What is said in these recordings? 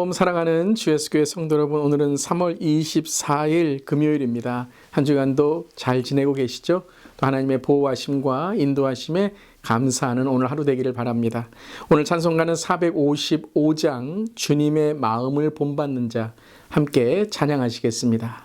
샬롬 사랑하는 주 예수교회 성도 여러분, 오늘은 3월 24일 금요일입니다. 한 주간도 잘 지내고 계시죠? 또 하나님의 보호하심과 인도하심에 감사하는 오늘 하루 되기를 바랍니다. 오늘 찬송가는 455장 주님의 마음을 본받는 자 함께 찬양하시겠습니다.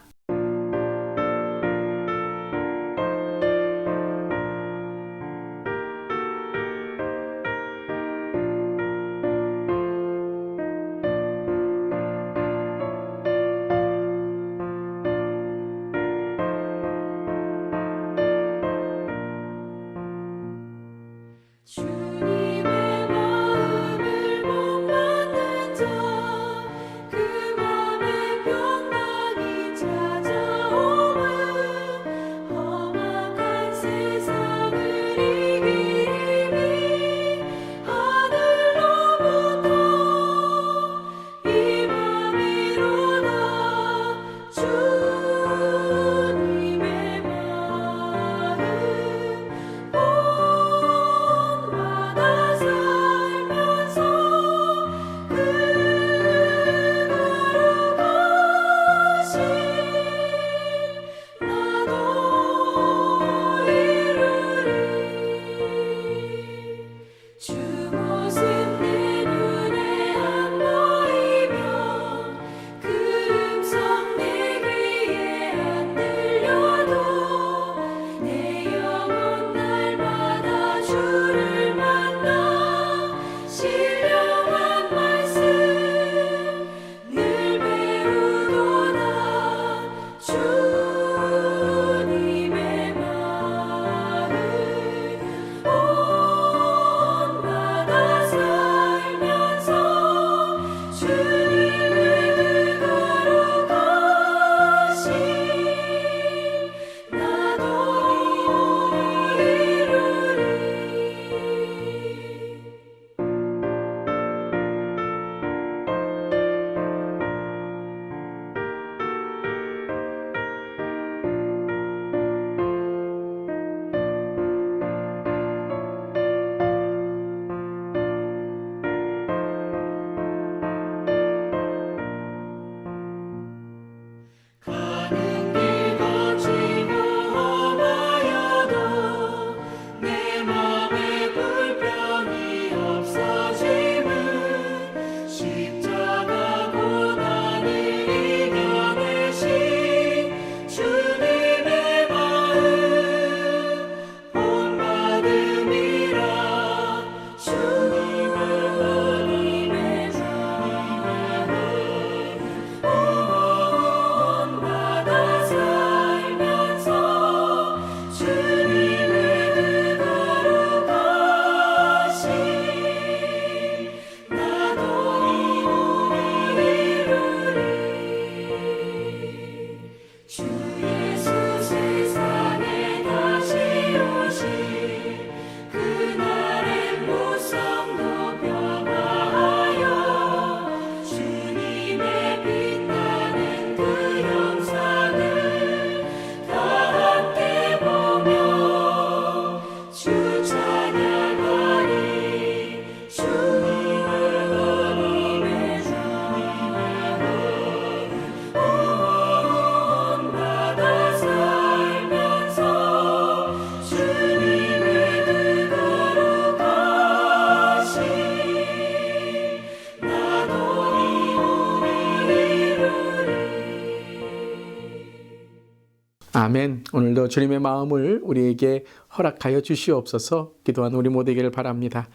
아멘. 오늘도 주님의 마음을 우리에게 허락하여 주시옵소서. 기도하는 우리 모두 되기를 바랍니다.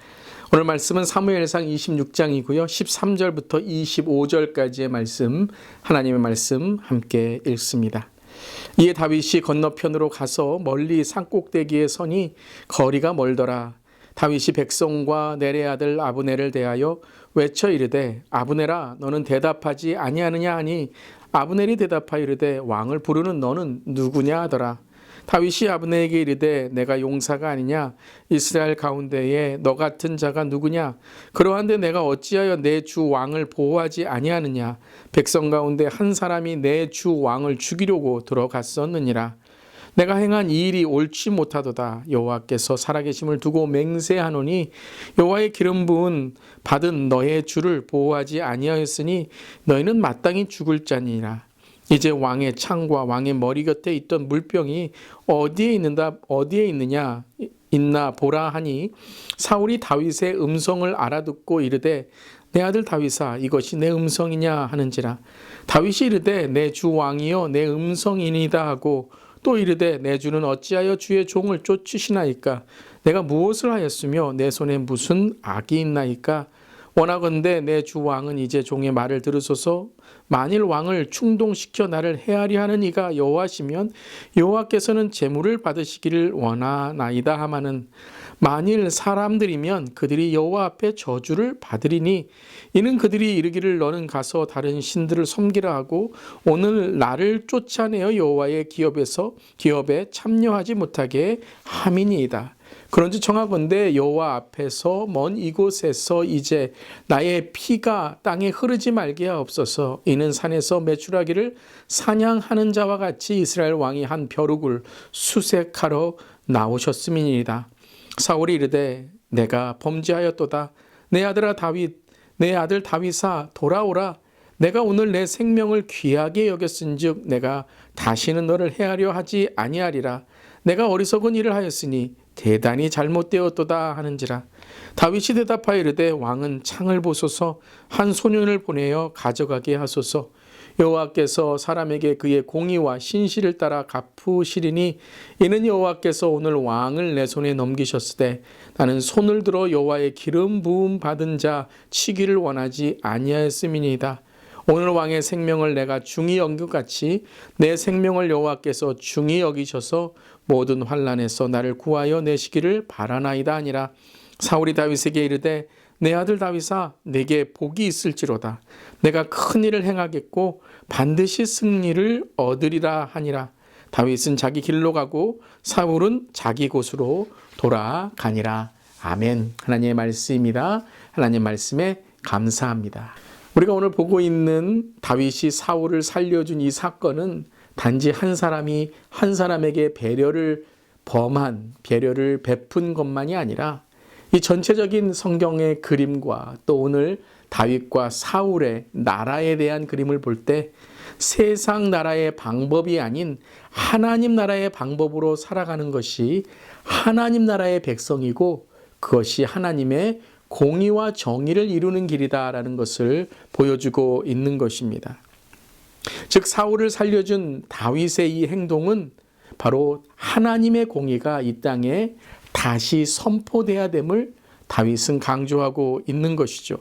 오늘 말씀은 사무엘상 26장이고요. 13절부터 25절까지의 말씀, 하나님의 말씀 함께 읽습니다. 이에 다윗이 건너편으로 가서 멀리 산꼭대기에 서니 거리가 멀더라. 다윗이 백성과 넬의 아들 아브넬을 대하여 외쳐 이르되 아브넬아 너는 대답하지 아니하느냐 하니 아브넬이 대답하여 이르되 왕을 부르는 너는 누구냐 하더라. 다윗이 아브넬에게 이르되 내가 용사가 아니냐? 이스라엘 가운데에 너 같은 자가 누구냐? 그러한데 내가 어찌하여 내 주 왕을 보호하지 아니하느냐? 백성 가운데 한 사람이 내 주 왕을 죽이려고 들어갔었느니라. 내가 행한 이 일이 옳지 못하도다. 여호와께서 살아계심을 두고 맹세하노니 여호와의 기름 부은 받은 너의 주를 보호하지 아니하였으니 너희는 마땅히 죽을 자니라. 이제 왕의 창과 왕의 머리 곁에 있던 물병이 어디에 있느냐 있나 보라 하니 사울이 다윗의 음성을 알아듣고 이르되 내 아들 다윗아 이것이 내 음성이냐 하는지라. 다윗이 이르되 내 주 왕이여 내 음성이니이다 하고 또 이르되 내 주는 어찌하여 주의 종을 쫓으시나이까. 내가 무엇을 하였으며 내 손에 무슨 악이 있나이까. 원하건대 내 주 왕은 이제 종의 말을 들으소서. 만일 왕을 충동시켜 나를 해하리 하는 이가 여호와시면 여호와께서는 제물을 받으시기를 원하나이다 하마는 만일 사람들이면 그들이 여호와 앞에 저주를 받으리니 이는 그들이 이르기를 너는 가서 다른 신들을 섬기라 하고 오늘 나를 쫓아내어 여호와의 기업에 참여하지 못하게 함이니이다. 그런즉 청하건대 여호와 앞에서 먼 이곳에서 이제 나의 피가 땅에 흐르지 말게 하옵소서. 이는 산에서 메추라기를 사냥하는 자와 같이 이스라엘 왕이 한 벼룩을 수색하러 나오셨음이니이다. 사울이 이르되 내가 범죄하였도다. 내 아들 다윗아 돌아오라. 내가 오늘 내 생명을 귀하게 여겼은즉 내가 다시는 너를 해하려 하지 아니하리라. 내가 어리석은 일을 하였으니 대단히 잘못되었도다 하는지라. 다윗이 대답하여 이르되 왕은 창을 보소서. 한 소년을 보내어 가져가게 하소서. 여호와께서 사람에게 그의 공의와 신실을 따라 갚으시리니 이는 여호와께서 오늘 왕을 내 손에 넘기셨으되 나는 손을 들어 여호와의 기름 부음 받은 자 치기를 원하지 아니하였음이니이다. 오늘 왕의 생명을 내가 중히 여긴 것 같이 내 생명을 여호와께서 중히 여기셔서 모든 환난에서 나를 구하여 내시기를 바라나이다 하니라. 사울이 다윗에게 이르되 내 아들 다윗아 내게 복이 있을지로다. 내가 큰 일을 행하겠고 반드시 승리를 얻으리라 하니라. 다윗은 자기 길로 가고 사울은 자기 곳으로 돌아가니라. 아멘. 하나님의 말씀입니다. 하나님 말씀에 감사합니다. 우리가 오늘 보고 있는 다윗이 사울을 살려준 이 사건은 단지 한 사람이 한 사람에게 배려를 베푼 것만이 아니라 이 전체적인 성경의 그림과 또 오늘 다윗과 사울의 나라에 대한 그림을 볼 때 세상 나라의 방법이 아닌 하나님 나라의 방법으로 살아가는 것이 하나님 나라의 백성이고 그것이 하나님의 공의와 정의를 이루는 길이다라는 것을 보여주고 있는 것입니다. 즉 사울을 살려준 다윗의 이 행동은 바로 하나님의 공의가 이 땅에 다시 선포돼야 됨을 다윗은 강조하고 있는 것이죠.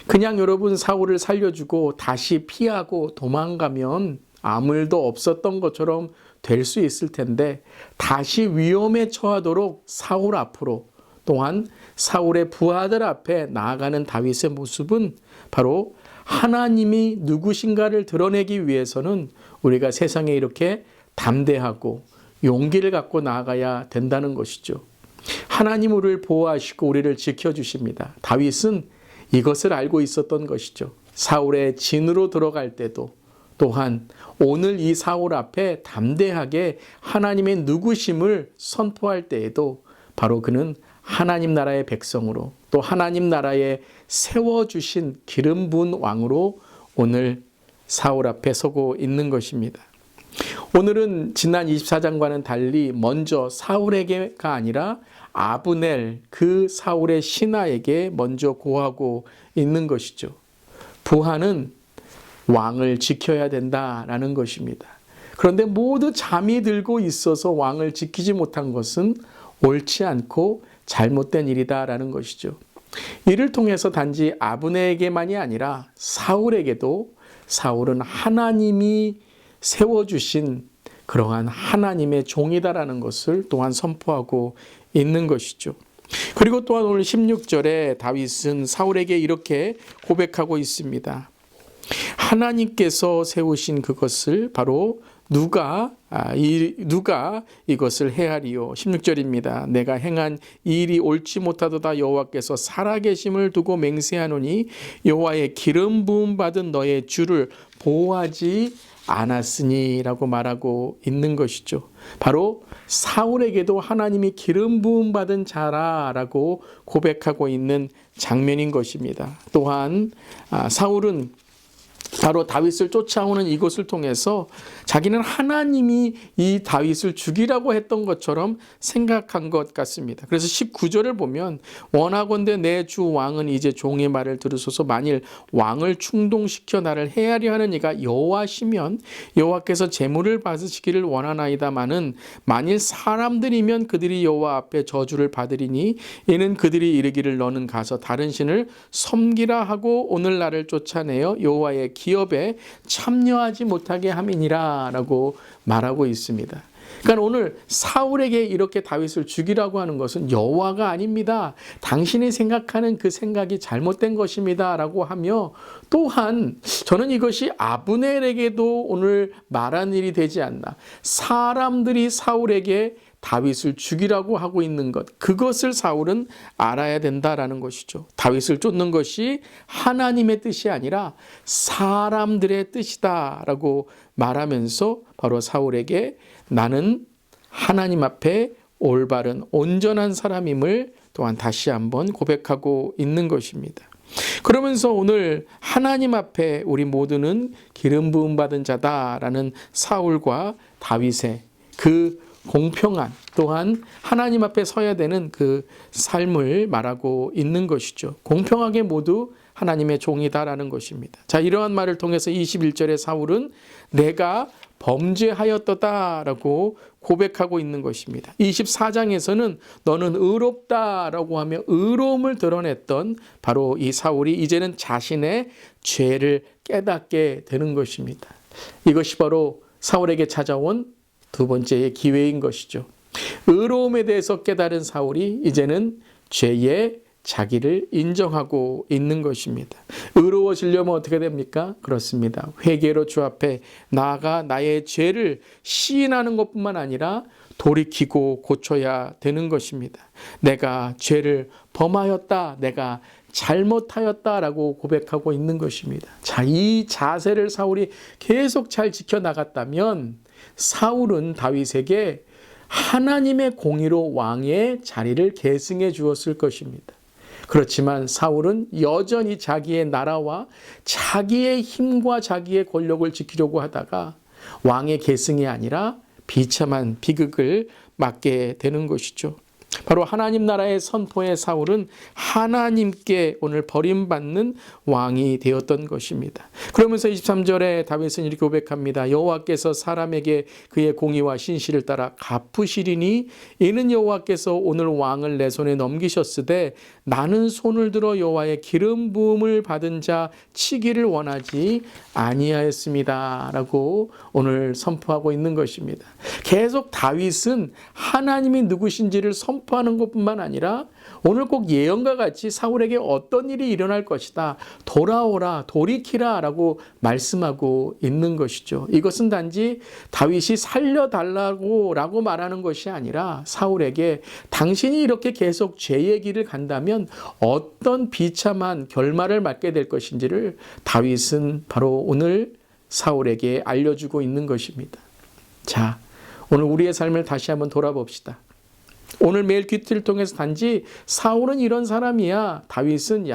그냥 여러분 사울을 살려주고 다시 피하고 도망가면 아무 일도 없었던 것처럼 될 수 있을 텐데 다시 위험에 처하도록 사울 앞으로 또한 사울의 부하들 앞에 나아가는 다윗의 모습은 바로 하나님이 누구신가를 드러내기 위해서는 우리가 세상에 이렇게 담대하고 용기를 갖고 나아가야 된다는 것이죠. 하나님 우리를 보호하시고 우리를 지켜주십니다. 다윗은 이것을 알고 있었던 것이죠. 사울의 진으로 들어갈 때도 또한 오늘 이 사울 앞에 담대하게 하나님의 누구심을 선포할 때에도 바로 그는 하나님 나라의 백성으로 또 하나님 나라에 세워주신 기름 부은 왕으로 오늘 사울 앞에 서고 있는 것입니다. 오늘은 지난 24장과는 달리 먼저 사울에게가 아니라 아브넬 그 사울의 신하에게 먼저 고하고 있는 것이죠. 부하는 왕을 지켜야 된다라는 것입니다. 그런데 모두 잠이 들고 있어서 왕을 지키지 못한 것은 옳지 않고 잘못된 일이다라는 것이죠. 이를 통해서 단지 아브넬에게만이 아니라 사울에게도 사울은 하나님이 세워주신 그러한 하나님의 종이다라는 것을 또한 선포하고 있는 것이죠. 그리고 또한 오늘 16절에 다윗은 사울에게 이렇게 고백하고 있습니다. 하나님께서 세우신 그것을 바로 누가 이것을 헤아리요. 16절입니다. 내가 행한 이 일이 옳지 못하도다 여호와께서 살아계심을 두고 맹세하노니 여호와의 기름 부음 받은 너의 주를 보호하지 않았으니 라고 말하고 있는 것이죠. 바로 사울에게도 하나님이 기름 부음 받은 자라라고 고백하고 있는 장면인 것입니다. 또한 사울은 바로 다윗을 쫓아오는 이것을 통해서 자기는 하나님이 이 다윗을 죽이라고 했던 것처럼 생각한 것 같습니다. 그래서 19절을 보면 원하건대 내 주 왕은 이제 종의 말을 들으소서. 만일 왕을 충동시켜 나를 헤아려 하는 이가 여호와시면 여호와께서 제물을 받으시기를 원하나이다마는 만일 사람들이면 그들이 여호와 앞에 저주를 받으리니 이는 그들이 이르기를 너는 가서 다른 신을 섬기라 하고 오늘 나를 쫓아내어 여호와의 기업에 참여하지 못하게 함이니라 라고 말하고 있습니다. 그러니까 오늘 사울에게 이렇게 다윗을 죽이라고 하는 것은 여호와가 아닙니다. 당신이 생각하는 그 생각이 잘못된 것입니다 라고 하며, 또한 저는 이것이 아브넬에게도 오늘 말한 일이 되지 않나. 사람들이 사울에게 다윗을 죽이라고 하고 있는 것, 그것을 사울은 알아야 된다라는 것이죠. 다윗을 쫓는 것이 하나님의 뜻이 아니라 사람들의 뜻이다라고 말하면서 바로 사울에게 나는 하나님 앞에 올바른 온전한 사람임을 또한 다시 한번 고백하고 있는 것입니다. 그러면서 오늘 하나님 앞에 우리 모두는 기름 부음 받은 자다라는 사울과 다윗의 그 공평한, 또한 하나님 앞에 서야 되는 그 삶을 말하고 있는 것이죠. 공평하게 모두 하나님의 종이다라는 것입니다. 자, 이러한 말을 통해서 21절에 사울은 내가 범죄하였다라고 고백하고 있는 것입니다. 24장에서는 너는 의롭다라고 하며 의로움을 드러냈던 바로 이 사울이 이제는 자신의 죄를 깨닫게 되는 것입니다. 이것이 바로 사울에게 찾아온 두 번째의 기회인 것이죠. 의로움에 대해서 깨달은 사울이 이제는 죄의 자기를 인정하고 있는 것입니다. 의로워지려면 어떻게 됩니까? 그렇습니다. 회개로 주 앞에 나아가 나의 죄를 시인하는 것뿐만 아니라 돌이키고 고쳐야 되는 것입니다. 내가 죄를 범하였다, 내가 잘못하였다라고 고백하고 있는 것입니다. 자, 이 자세를 사울이 계속 잘 지켜나갔다면 사울은 다윗에게 하나님의 공의로 왕의 자리를 계승해 주었을 것입니다. 그렇지만 사울은 여전히 자기의 나라와 자기의 힘과 자기의 권력을 지키려고 하다가 왕의 계승이 아니라 비참한 비극을 맞게 되는 것이죠. 바로 하나님 나라의 선포의 사울은 하나님께 오늘 버림받는 왕이 되었던 것입니다. 그러면서 23절에 다윗은 이렇게 고백합니다. 여호와께서 사람에게 그의 공의와 신실을 따라 갚으시리니 이는 여호와께서 오늘 왕을 내 손에 넘기셨으되 나는 손을 들어 여호와의 기름 부음을 받은 자 치기를 원하지 아니하였습니다 라고 오늘 선포하고 있는 것입니다. 계속 다윗은 하나님이 누구신지를 선포하는 것뿐만 아니라 오늘 꼭 예언과 같이 사울에게 어떤 일이 일어날 것이다, 돌아오라, 돌이키라 라고 말씀하고 있는 것이죠. 이것은 단지 다윗이 살려달라고 라고 말하는 것이 아니라 사울에게 당신이 이렇게 계속 죄의 길을 간다면 어떤 비참한 결말을 맞게 될 것인지를 다윗은 바로 오늘 사울에게 알려주고 있는 것입니다. 자, 오늘 우리의 삶을 다시 한번 돌아봅시다. 오늘 매일 큐티를 통해서 단지 사울은 이런 사람이야, 다윗은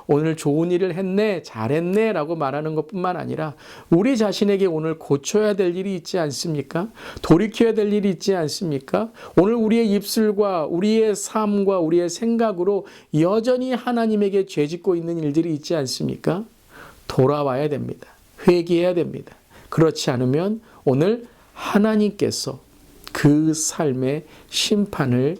오늘 좋은 일을 했네, 잘했네 라고 말하는 것뿐만 아니라 우리 자신에게 오늘 고쳐야 될 일이 있지 않습니까? 돌이켜야 될 일이 있지 않습니까? 오늘 우리의 입술과 우리의 삶과 우리의 생각으로 여전히 하나님에게 죄짓고 있는 일들이 있지 않습니까? 돌아와야 됩니다. 회개해야 됩니다. 그렇지 않으면 오늘 하나님께서 그 삶의 심판을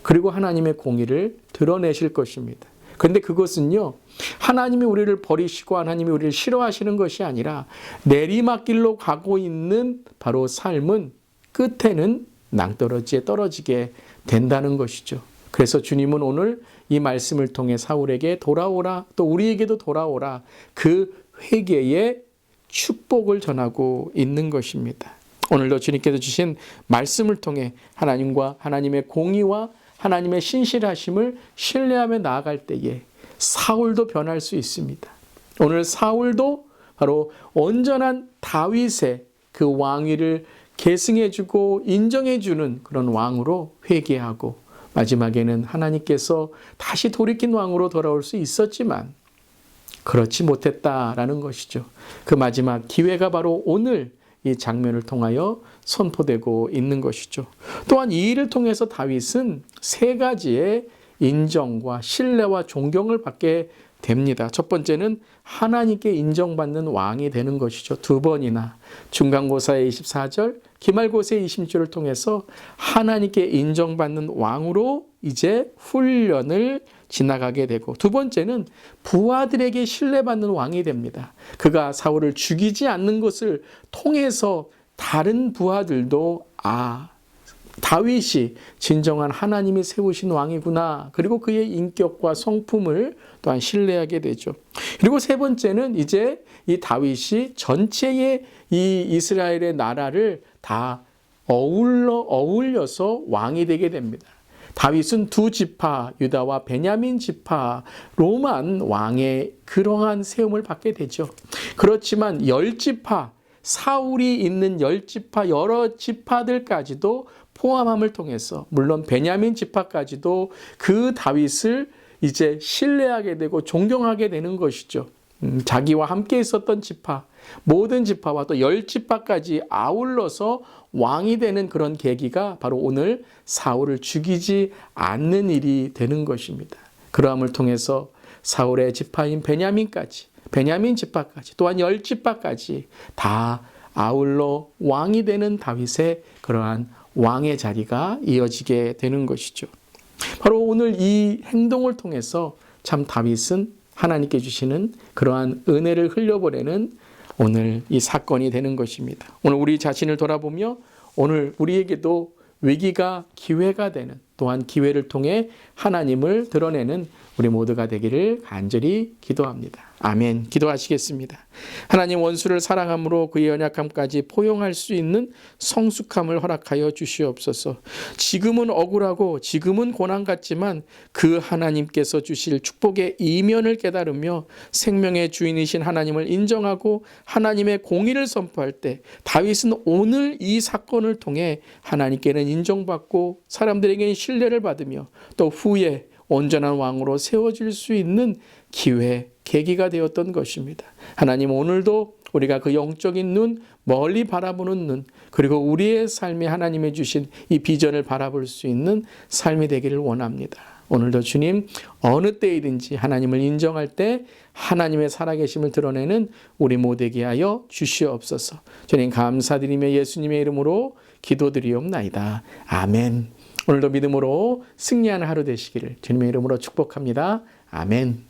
그리고 하나님의 공의를 드러내실 것입니다. 그런데 그것은요, 하나님이 우리를 버리시고 하나님이 우리를 싫어하시는 것이 아니라 내리막길로 가고 있는 바로 삶은 끝에는 낭떠러지에 떨어지게 된다는 것이죠. 그래서 주님은 오늘 이 말씀을 통해 사울에게 돌아오라, 또 우리에게도 돌아오라, 그 회개의 축복을 전하고 있는 것입니다. 오늘도 주님께서 주신 말씀을 통해 하나님과 하나님의 공의와 하나님의 신실하심을 신뢰하며 나아갈 때에 사울도 변할 수 있습니다. 오늘 사울도 바로 온전한 다윗의 그 왕위를 계승해주고 인정해주는 그런 왕으로 회개하고 마지막에는 하나님께서 다시 돌이킨 왕으로 돌아올 수 있었지만 그렇지 못했다라는 것이죠. 그 마지막 기회가 바로 오늘 이 장면을 통하여 선포되고 있는 것이죠. 또한 이 일을 통해서 다윗은 세 가지의 인정과 신뢰와 존경을 받게 됩니다. 첫 번째는 하나님께 인정받는 왕이 되는 것이죠. 두 번이나 중간고사의 24절, 기말고사의 26절을 통해서 하나님께 인정받는 왕으로 이제 훈련을 지나가게 되고, 두 번째는 부하들에게 신뢰받는 왕이 됩니다. 그가 사울을 죽이지 않는 것을 통해서 다른 부하들도 다윗이 진정한 하나님이 세우신 왕이구나, 그리고 그의 인격과 성품을 또한 신뢰하게 되죠. 그리고 세 번째는 이제 이 다윗이 전체의 이 이스라엘의 나라를 다 어울려서 왕이 되게 됩니다. 다윗은 두 지파, 유다와 베냐민 지파로만 왕의 그러한 세움을 받게 되죠. 그렇지만 10지파, 사울이 있는 10지파, 여러 지파들까지도 포함함을 통해서, 물론 베냐민 지파까지도 그 다윗을 이제 신뢰하게 되고 존경하게 되는 것이죠. 자기와 함께 있었던 지파, 모든 지파와 또 10지파까지 아울러서 왕이 되는 그런 계기가 바로 오늘 사울을 죽이지 않는 일이 되는 것입니다. 그러함을 통해서 사울의 지파인 베냐민 지파까지 또한 10지파까지 다 아울러 왕이 되는 다윗의 그러한 왕의 자리가 이어지게 되는 것이죠. 바로 오늘 이 행동을 통해서 참 다윗은 하나님께 주시는 그러한 은혜를 흘려보내는 오늘 이 사건이 되는 것입니다. 오늘 우리 자신을 돌아보며 오늘 우리에게도 위기가 기회가 되는, 또한 기회를 통해 하나님을 드러내는 우리 모두가 되기를 간절히 기도합니다. 아멘. 기도하시겠습니다. 하나님, 원수를 사랑함으로 그의 연약함까지 포용할 수 있는 성숙함을 허락하여 주시옵소서. 지금은 억울하고 지금은 고난 같지만 그 하나님께서 주실 축복의 이면을 깨달으며 생명의 주인이신 하나님을 인정하고 하나님의 공의를 선포할 때 다윗은 오늘 이 사건을 통해 하나님께는 인정받고 사람들에게는 신뢰를 받으며 또 후에 온전한 왕으로 세워질 수 있는 기회, 계기가 되었던 것입니다. 하나님, 오늘도 우리가 그 영적인 눈, 멀리 바라보는 눈, 그리고 우리의 삶에 하나님의 주신 이 비전을 바라볼 수 있는 삶이 되기를 원합니다. 오늘도 주님, 어느 때이든지 하나님을 인정할 때 하나님의 살아계심을 드러내는 우리 모두에게 하여 주시옵소서. 주님, 감사드리며 예수님의 이름으로 기도드리옵나이다. 아멘. 오늘도 믿음으로 승리하는 하루 되시기를 주님의 이름으로 축복합니다. 아멘.